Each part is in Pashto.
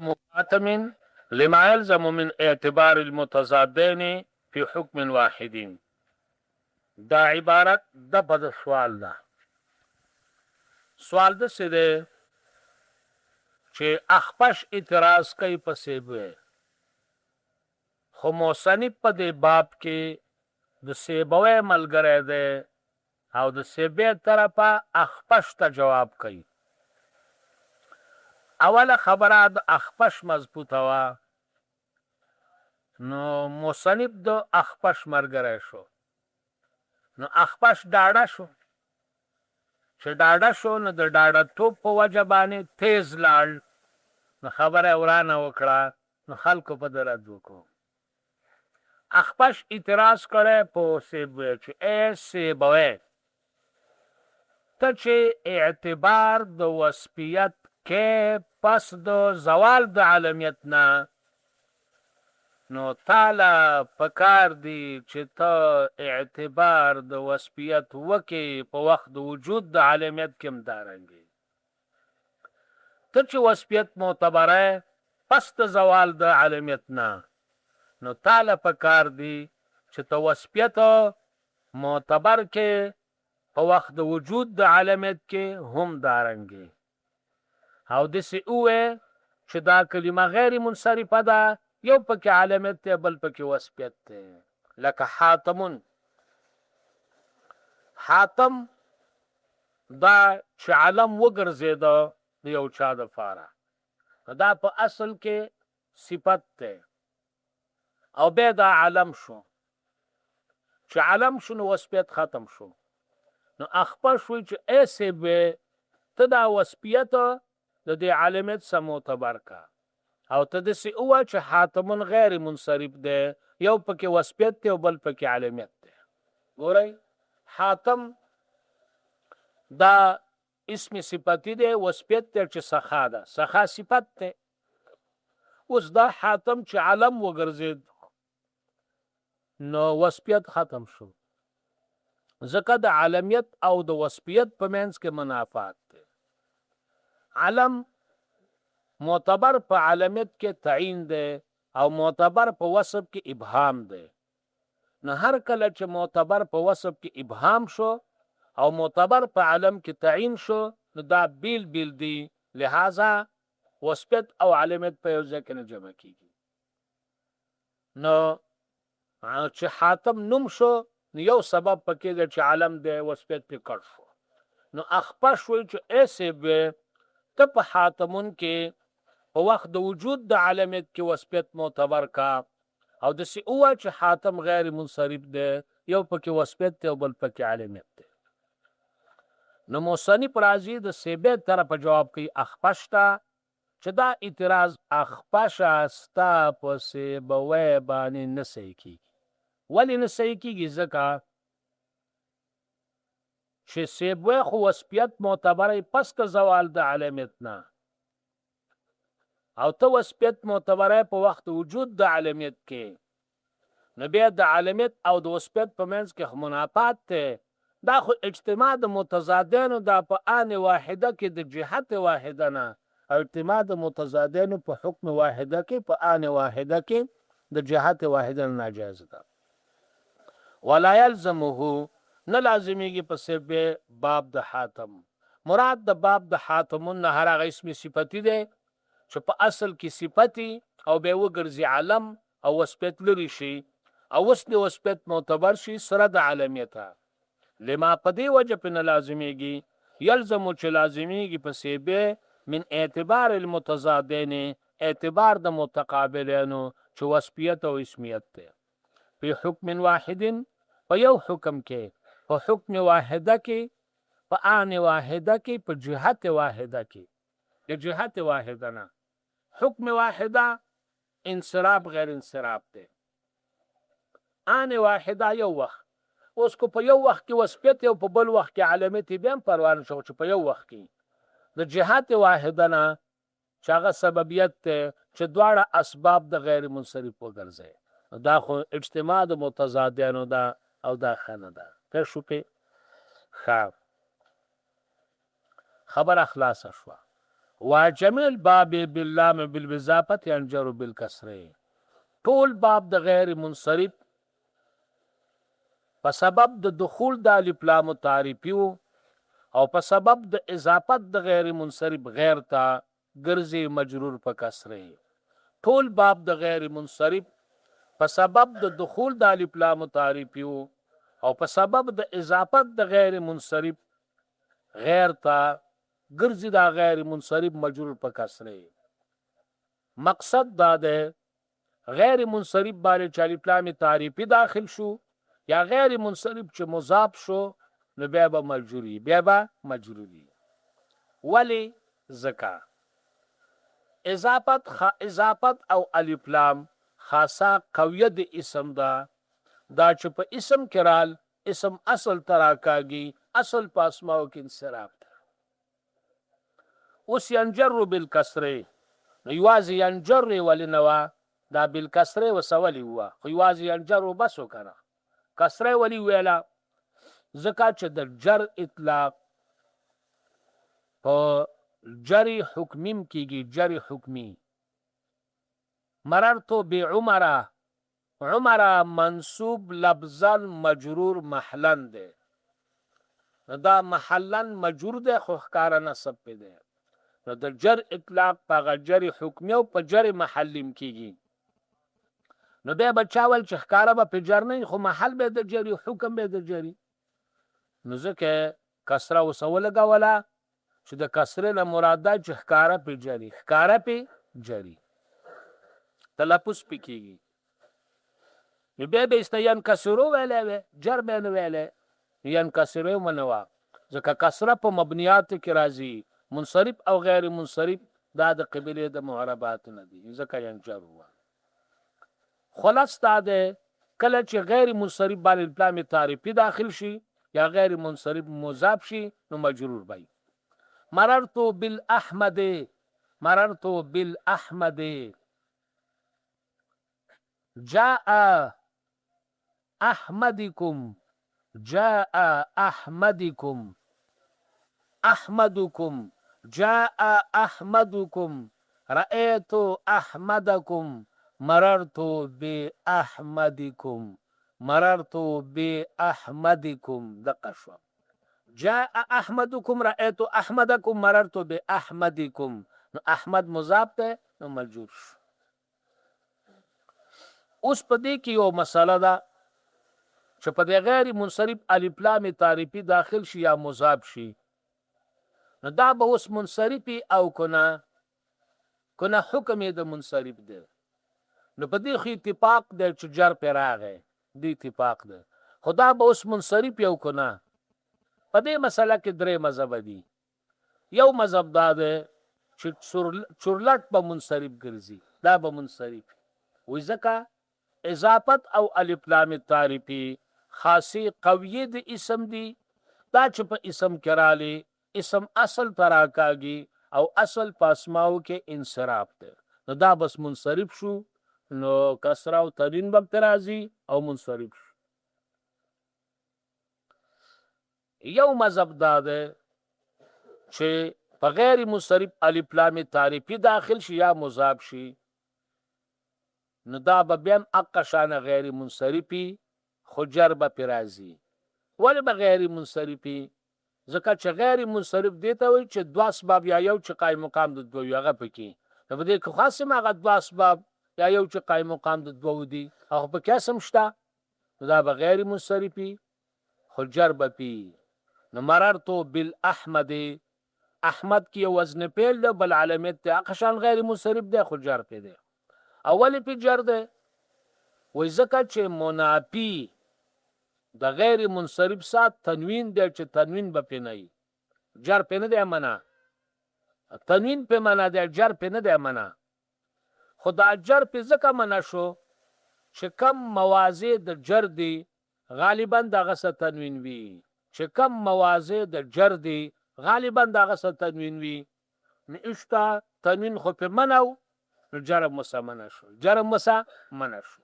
مخاتم لما يلزم من اعتبار المتضادين في حكم واحد. دا عبارت د په سوال ده. سوال د څه دی چې اخپش اعتراض کوي په سیبوی، خو مصنف په دې باب کې د سیبوی ملګری دی او د سیبې طرفه اخپش ته جواب کوي. اوله خبره د اخپش مضبوطه وه، نو مصنف د اخپش ملګری شو، نو اخپش ډاډه شو، چې ډاډه شو نو د ډاډه توب په وجه باندې تیز لاړ، نو خبره ورانه وکړه، نو خلکو په ده رد وکړو. اخپش اعتراض کړی په سیبوی چې ای سیبوی، ته چې اعتبار د وصفیت کې پس د زوال د عالمیت نه، نو تاله پکار دی چې ته اعتبار د وصفیت وکې په وخت د وجود د عالمیت کې هم دارنګې. ته چې وصفیت معتبره پس د زوال د عالمیت نه، نو تاله پکار دی چې ته وصفیت معتبر کې په وخت د وجود د عالمیت کې هم دارنګې. او داسې ووایې چې دا کلمه غیر منصرفه ده، یو پکې عالمیت دی بل پکې وصفیت دی. لکه حاتمون، حاتم دا چې علم وګرځېده د یو چا دپاره، دا په اصل کې صفت دی او بیا دا علم شو، چې علم شو نو وصفیت ختم شو. نو اخپش وی چې ای سیبوی، ته دا وصفیت د دې عالمیت سره معتبر کا، او ته داسې ووایه چې حاتمون غیر منصرف دی، یو پکې وصفیت دی او بل پکې عالمیت دی. ګورئ، حاتم دا اسم صفتی دی، وصفیت دی چې سخا ده، سخا صفت دی. اوس دا حاتم چې علم وګرځېد نو وصفیت ختم شو، ځکه د عالمیت او د وصفیت په منځ کې منافات دی. علم معتبر په عالمیت کې تعین دی او معتبر په وصف کې ابهام دی. نو هر کله چې معتبر په وصف کې ابهام شو او معتبر په علم کې تعین شو، نو دا بیل بیل دی، لہذا وصفیت او عالمیت په یو ځای کې نه جمع کیږي. نو چې حاتم نوم شو، نو یو سبب پکې دی چې علم دی، وصفیت پې کړ شو. نو اخپش وایي چې ای سیبوی، ته په حاتمون کې په وخت د وجود د عالمیت کې وصفیت معتبر کا، او داسې ووایه چې حاتم غیر منصرف دی، یو پکې وصفیت دی او بل پکې عالمیت دی. نو مصنف راځي د سیبوی طرفه جواب کوي اخپش ته چې دا اعتراض اخپشه ستا په سیبوی باندې نه صحیح کېږي. ولې نه صحیح کېږي؟ ځکه چې سیبوی خو وصفیت معتبره پس که زوال د عالمیت نه، او ته وصفیت معتبره په وخت وجود د عالمیت کې، نو بیا د عالمیت او د وصفیت په منځ کې منافات دی. دا خو اجتماع د متضادینو دا په آن واحده کې د جهت واحده نه، او اجتماع د متضادینو په حکم واحده کې په آن واحده کې د جهت واحده نه ناجایز ده. ولا یلزمه، نه لازمیږي په سیبوی باب د حاتم. مراد د باب د حاتمون نه هر هغه اسم صفتی دی چې په اصل کې صفتی او بیا وګرځي علم او وصفیت لري شي، او اوس د وصفیت معتبر شي سره د عالمیته. لما په دې وجه په نه لازمیږي، یلزمو چې لازمیږي په سیبوی من اعتبار المتضادین، اعتبار د متقابلینو چې وصفیت او اسمیت دی. په حکم واحد، په یو حکم کې، په حکم واحده کې، په آن واحده کې، په جهت واحده کې. د جهت واحده نه، حکم واحده انصراف غیر انصراف دی. آن واحده یو وخت، اوس کو په یو وخت کې وصفیت او په بل وخت کې عالمیت بیا هم پروا نه شو، چې په یو وخت کې د جهت واحده نه چې هغه سببیت دی چې دواړه اسباب د غیر منصرف وګرځي. دا خو اجتماع د متضادینو ده او دا ښه نه ده. پوه شو پې؟ ښه، خبره خلاصه شوه. وجميع الباب باللام بالبضافة ينجر بالکسر. ټول باب د غیر منصرف په سبب د دخول د الف لام تعریفي او په سبب د اضافت د غیر منصرف غیر ته ګرځي مجرور په کسره. ټول باب د غیر منصرف په سبب د دخول د الف لام تعریفي او په سبب د اضافت د غیر منصرف غیر ته ګرځي دا غیر منصرف مجرور په کسره. مقصد دا ده غیر منصرف باندې چې الف لام تعریفي داخل شو یا غیر منصرف چې مضاف شو نو بیا به مجروری. ولی ځکه اضافت او الف لام خاصه قویه د اسم ده، دا چې په اسم کې رال اسم اصل تراکاږي، اصل په اسماو کې انصراف ده. اوس ینجر بالکسر نو یوازې ینجر ولی نه وه، دا بالکسر وسولی وه، خو یوازې ینجر بس وکنه، کسره ولی ویله ځکه چې د جر اطلاق په جر حکمیم کیږي. جر حکمی مررتو بعمره، عمره منصوب لفظا مجرور محلن ده، دا محلن مجرور ده خو ښکاره نصب پې ده. نو د جر اطلاق په هغه جر حکمی او په جر محلیم کیږي. نو بیا به چا ویل چې ښکاره به په جر نه خو محل به د جري، حکم به د جري. نو ځکه کسره اوسه ولګوله چې د کسرې نه مراد ده چې ښکاره پې جري، ښکاره پې جري، تلفظ پې کېږي. نو بیا به ایسته ینکسرو ویلی وی، جر به یې نه ویلی، ینکسرو به نه وه ځکه کسره په مبنیاتو کې راځي. منصرف او غیر منصرف دا د قبیلې د معرباتو نه دي، ځکه ینجر وه. خلاص دا دی کله چې غیر منصرف باندې الف لام تعریفي داخل شي یا غیر منصرف مضاف شي نو مجرور بای. مررتو بالاحمد، مررتو بالاحمد، جاء احمدکم، جاء احمدکم، احمدکم، جاء احمدکم، رأيت احمدکم، مررت باحمدکم، مررت باحمدکم. دقه شو جاء احمدکم، رأيت احمدکم، مررت باحمدکم. نو احمد مضاف ده نو مجرور شو. اوس په دې کې یو مسله ده چې په دې غیر منصرف الف لام تعریفي داخل شي یا مضاف شي نو دا به اوس منصرفي او کنه حکم یې د منصرف دی. نو په دې خو اتفاق دی چې جر پې راغی، دې اتفاق دی، خو دا به اوس منصرف یو کنه. په دې مسله کې درې مذهبه دي. یو مذهب دا دی چې چورلټ به منصرف ګرځي، دا به منصرف وي ځکه اضافت او الف لام تعریفي خاصی قویه د اسم دی، دا چې په اسم کې رالی اسم اصل تراکاږي او اصل په اسماو کې انصراف دی، نو دا بس منصرف شو. نو کسره او تنوین به پکې راځي او منصرف شو. یو مذهب دا دی چې په غیر منصرف الف لام تعریفي داخل شي یا مضاف شي نو دا به بیا هم حق شانه غیر منصرفي خو جر به پې راځي. ولې به غیر منصرفي؟ ځکه چې غیر منصرف دې ته وایي چې دوه اسباب یا یو چې قایم مقام د دوه وي هغه پکې، نو په دې کې خاص هم هغه دوه اسباب یا یو چې قایم مقام د دوه دي هغه پکې هم شته، نو دا به غیر منصرفي خو جر به پې. نو مررتو بالاحمد، احمد کې یو وزن فعل ده بل علامت دی، هغه شان غیر منصرف دی خو جر پې دی. اول پې جر دی وایي ځکه چې منافي د غیر منصرف سات تنوین دی چې تنوین به پې نه وي، جر پې نه دی منع، تنوین پې منع دی، جر پې نه دی منع. خو دا جر پې ځکه منع شو چې کم مواضع د جر دی غالبا دغه څه تنوین وي، چې کم مواضع د جر دی غالبا دغه څه تنوین وي، نو اشته تنوین خو پې منع و نو جرم مسه منع شو، جرم مسه منع شو،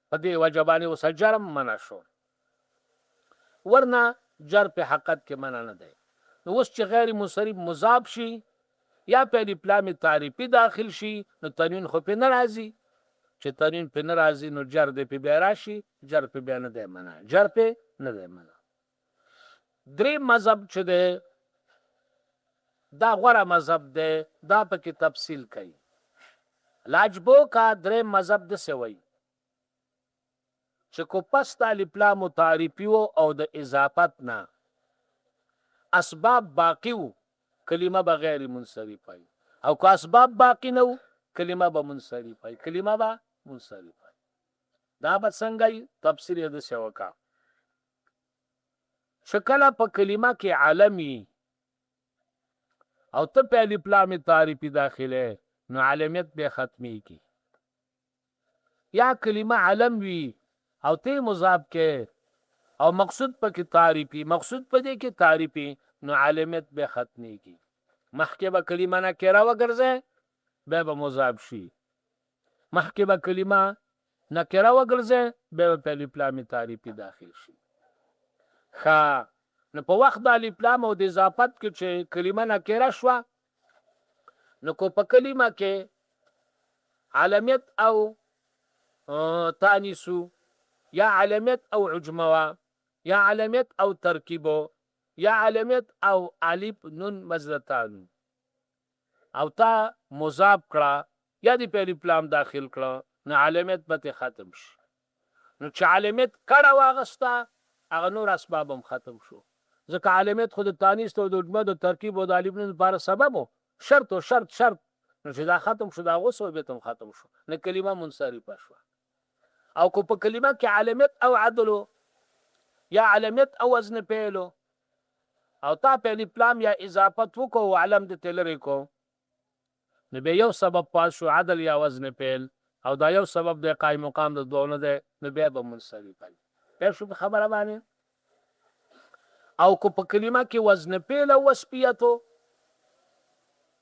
په دې وجه باندې اوسه جرم منع شو، ورنه جر په حقیقت کې منع نه دی. نو اوس چې غیر منصرف مضاف شي یا په الف لام تعریفي داخل شي نو تنوین خو په نه راځي چې تنوین په نه راځي نو جر دې په بیا راشي جر په بیا نه دی معنا جر په نه دی معنا درې مذهب چې دی دا غوره مذهب دی دا پکې تفصیل کوي لاجبو کا درې مذهب د سوي چې کو پس د الف لام تعریفي او د اضافت نه اسباب باقی وو کلمه بغیر منصرفه او که اسباب باقی نه وو کلمه به منصرفه کلمه به منصرفه دا به څنګه تفسیر د سوکا شکل په کلمه کې عالمي او ته په الف لام تعریفي داخله نو علامت به ختمي کی یا کلمه علم وی او ته مضاف کې او مقصود په کې تعریفي مقصود په دې کې تعریفي نو علامت به ختمي کی مخکې به کلمه نکره وګرځي به مضاف شي مخکې به کلمه نکره وګرځي به په الف لام تعریفي داخل شي ښه نو په وخت د الف لام او د اضافت کې چې کلمه نکره شوه نو کو په کلمه کې علامت او تانیسو یا علامت او عجمه یا علامت او ترکیبو یا علامت او الف نون مزدتان او تا مضاف کړه یا د الف لام داخل کړه نو علامت به ختم شي نو چې علامت کړه واغسته هغه نور اسباب هم ختم شو ځکه علامت خود تانیس ته د عجمه د ترکیب او د الف نون لپاره سبب شرط نو چې دا ختم شو دا غوسه به تم ختم شو نه کلمه منصرفه شو او کو په کلمه کې علامت او عدل یا علامت او وزن پیلو او تا په الف لام یا اضافت وکړو علم د تلری کو نو به یو سبب پاس شو عدل یا وزن پیل او دا یو سبب د قائم مقام د دوه نه ده نو به منصرفه په شو خبره باندې او کو په کلمه کې وزن پیل او وسپیتو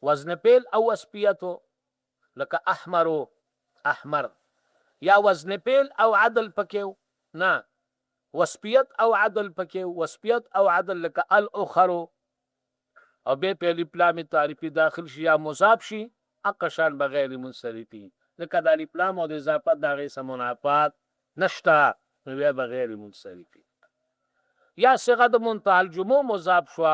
وزن پیل او وسپیتو لکه احمر یا وزن پیل او عدل پکې نه وسپیت او عدل پکې وسپیت او عدل لکه الاخر او به په الف لام تعریفي داخل شي یا مضاف شي اقشان بغیر منصرفي لکه د الف لام او د اضافت دغه سمونافات نشتا نو بغیر منصرفي یا صيغه د منتهى الجموع مضاف شو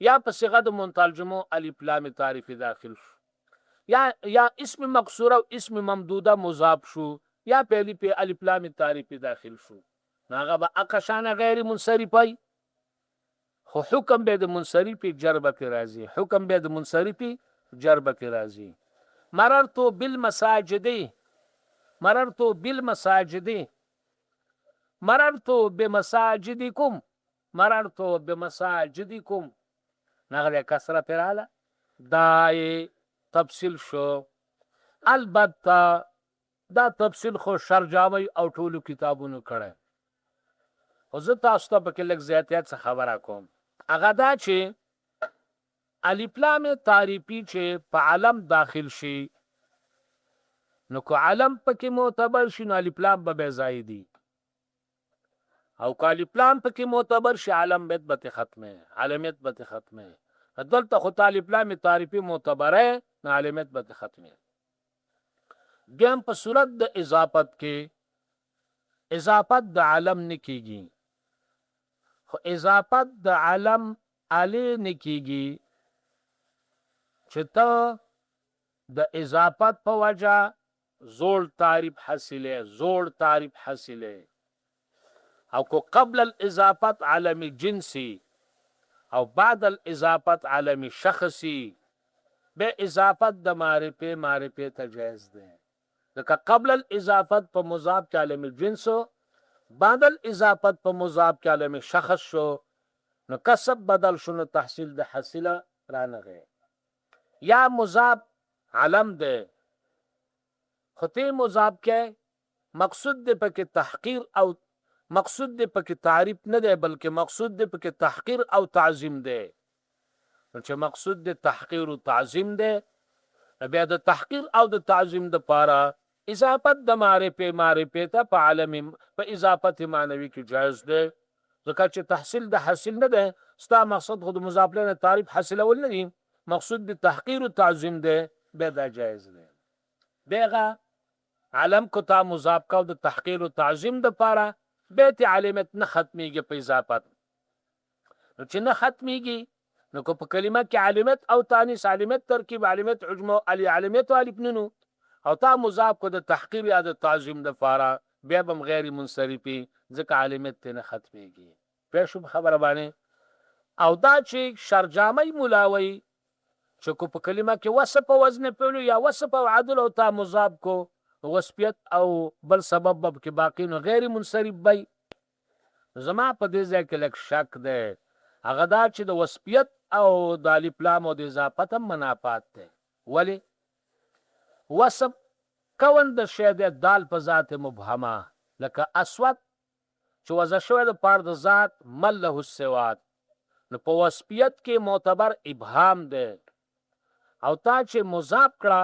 یا په صيغه د منتهى الجموع الف لام تعریفي داخل شو یا اسم مکسوره او اسم ممدوده مضاف شو یا په الف لام تعریفي داخل شو هغه به اقشان غیر منصرفي خو حکم به د منصرفي جربه کې راځي حکم به د منصرفي جربه کې راځي مررت بمساجدكم نغله کسره پراله دای تفصیل شو البته دا تفصیل خو شرجاوی او ټولو کتابونو کړه خو زه تاسو ته پکې لږ زیاتیات څه خبره کوم هغه دا چې الف لام تعریفي چې په علم داخل شي نو کو علم پکې معتبر شي نو الف لام به زائدي او کو الف لام پکې معتبر شي علم به ختمه علامت به ختمه دلته خو الف لام تعریفي معتبره نو علامت به ختمه دیم په صورت د اضافت کې اضافت د علم نکیږي خو اضافت د علم علی نکیږي چې ته د اضافت په وجه زوړ تعریف حاصله او کو قبل الاضافت علم جنسی او بعد الاضافت علم شخصی به اضافت د معرفه ته جایز ده لکه قبل الاضافت په مضاف کې علم الجنس بعد الاضافت په مضاف کې علم شخص شو نو کسب بدل شنو تحصیل د حاصله رانغه یا مضاف علم ده خطی مضاف کې مقصود ده پکې تحقیر او مقصود ده پکې تعریف نه ده بلکې مقصود ده پکې تحقیر او تعظیم ده چې مقصود ده تحقیر او تعظیم ده بیا د تحقیر او د تعظیم د پاره اضافت د معرفه ته په عالم په اضافت معنوي کې جائز ده ځکه چې تحصیل د حاصل نه ده ستا مقصد خود مضاف له تعریف حاصلول نه دي مقصود د تحقیر و تعظیم دی بیا دا جایز دی. بیغه علم کو تا مضاف کو د تحقیر و تعظیم د پاره بیت علامت نه ختمیږي په اضافت. نو چې نه ختمیږي نو کو په کلمه کې علامت او تانیث علامت ترکیب علامت عجمه علی علامت او الف نونو او تا مضاف کو د تحقیر یا د تعظیم د پاره بیا هم غیر منصرفي ځکه علامت نه ختمیږي. په شوب خبره باندې او دا چې شرجامي ملاوي چې کو په کلمه کې وصف او وزن په یا وصف او عدل او تا مضاف کو وصفیت او بل سبب کې باقی نو غیر منصرف بي. زما په دې ځای کې لک شک ده هغه دا چې د وصفیت او د الف لام او د اضافت هم منافات ده. ولی وصف کون د شی د دال په ذات مبهمه لکه اسود چې وضع شوی د پاره د ذات مل له السواد نو په وصفیت کې معتبر ابهام ده او تا چې مضاف کړه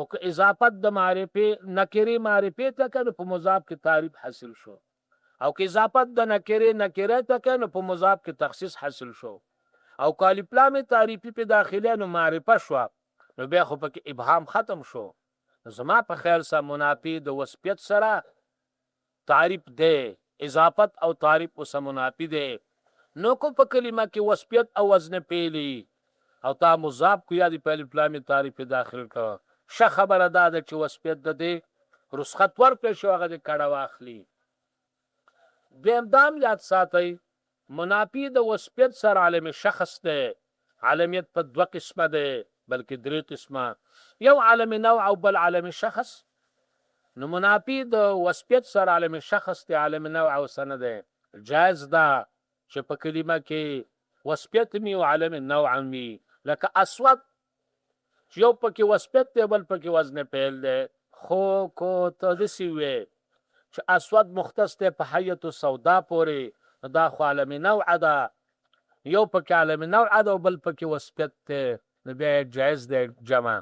او که اضافت د معرفه نکره معرفه ته کنه په مضاف کې تعریف حاصل شو او که اضافت د نکره ته کنه په مضاف کې تخصیص حاصل شو او کالی پلام تعریفی په داخله نو معرفه شو نو بیا خو پکې ابهام ختم شو. زما په خیال سره منافی د وصفیت سره تعریف ده اضافت او تعریف اوس منافی ده. نو کو په کلمه کې وصفیت او وزن پیلی او تا مضاف کو یا دی پهلی پلامی تعریف داخل کا ش خبره ده چې وصفیت د دې رسخت ورکړي شو هغه د کړه واخلي. دیم دام یاد ساتي منافی د وصفیت سره عالم شخص ده. عالمیت په دوه قسمه ده بلکې درې قسمه یو عالم نوع او بل عالم شخص. نو منافی د وصفیت سره عالم شخص ده عالم نوع او سند ده جائز ده چې په کلمه کې وصفیت می او عالم نوع می لکه اسود یو پکې وصفیت دی بل پکې وزن پیل دی خو کو تدسی وی چې اسود مختص دی په حیت السودا پورې دا خو عالم نوع ده یو پکې عالم نوع ده او بل پکې وصفیت دی نو بیا جایز دی جمع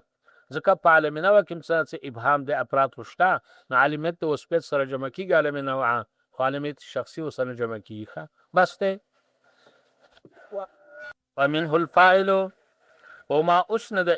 ځکه په عالم نوع کې څه ابهام دی افراد وشته نو عالمیت د وصفیت سره جمع کیږي عالم نوع خو عالمیت شخصي وسره جمع کیږي بس دی. ومنه الفاعل وما أسند